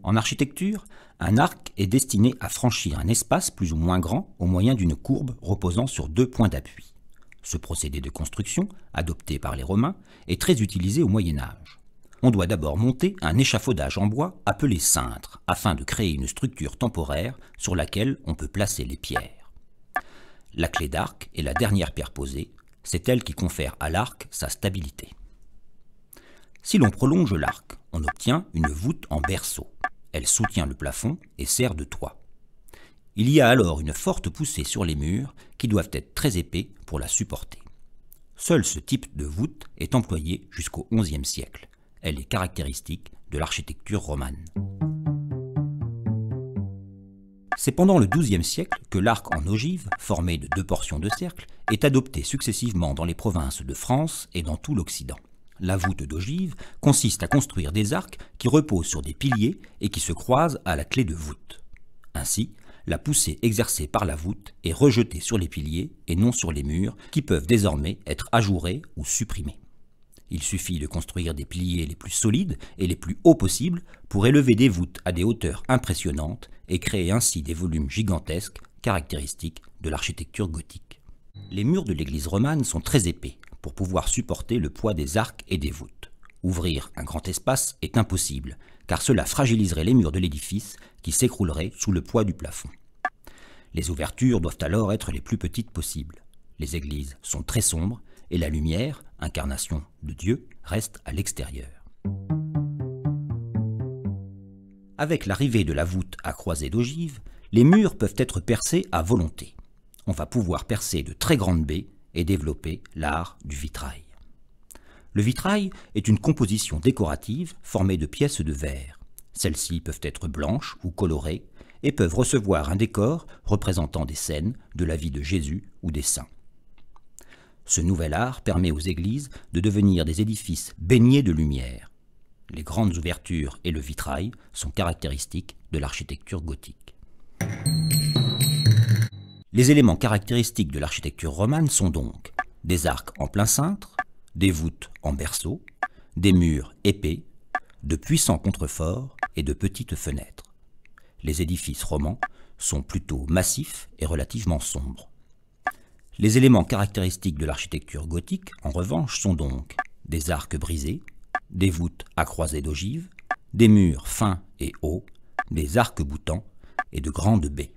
En architecture, un arc est destiné à franchir un espace plus ou moins grand au moyen d'une courbe reposant sur deux points d'appui. Ce procédé de construction, adopté par les Romains, est très utilisé au Moyen Âge. On doit d'abord monter un échafaudage en bois appelé cintre, afin de créer une structure temporaire sur laquelle on peut placer les pierres. La clé d'arc est la dernière pierre posée, c'est elle qui confère à l'arc sa stabilité. Si l'on prolonge l'arc, on obtient une voûte en berceau. Elle soutient le plafond et sert de toit. Il y a alors une forte poussée sur les murs qui doivent être très épais pour la supporter. Seul ce type de voûte est employé jusqu'au XIe siècle. Elle est caractéristique de l'architecture romane. C'est pendant le XIIe siècle que l'arc en ogive, formé de deux portions de cercle, est adopté successivement dans les provinces de France et dans tout l'Occident. La voûte d'ogive consiste à construire des arcs qui reposent sur des piliers et qui se croisent à la clé de voûte. Ainsi, la poussée exercée par la voûte est rejetée sur les piliers et non sur les murs qui peuvent désormais être ajourés ou supprimés. Il suffit de construire des piliers les plus solides et les plus hauts possibles pour élever des voûtes à des hauteurs impressionnantes et créer ainsi des volumes gigantesques caractéristiques de l'architecture gothique. Les murs de l'église romane sont très épais pour pouvoir supporter le poids des arcs et des voûtes. Ouvrir un grand espace est impossible, car cela fragiliserait les murs de l'édifice qui s'écrouleraient sous le poids du plafond. Les ouvertures doivent alors être les plus petites possibles. Les églises sont très sombres et la lumière, incarnation de Dieu, reste à l'extérieur. Avec l'arrivée de la voûte à croisée d'ogive, les murs peuvent être percés à volonté. On va pouvoir percer de très grandes baies et développer l'art du vitrail. Le vitrail est une composition décorative formée de pièces de verre. Celles-ci peuvent être blanches ou colorées et peuvent recevoir un décor représentant des scènes de la vie de Jésus ou des saints. Ce nouvel art permet aux églises de devenir des édifices baignés de lumière. Les grandes ouvertures et le vitrail sont caractéristiques de l'architecture gothique. Les éléments caractéristiques de l'architecture romane sont donc des arcs en plein cintre, des voûtes en berceau, des murs épais, de puissants contreforts et de petites fenêtres. Les édifices romans sont plutôt massifs et relativement sombres. Les éléments caractéristiques de l'architecture gothique, en revanche, sont donc des arcs brisés, des voûtes à croisée d'ogive, des murs fins et hauts, des arcs-boutants et de grandes baies.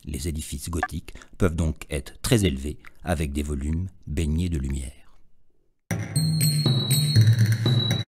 Les édifices gothiques peuvent donc être très élevés avec des volumes baignés de lumière.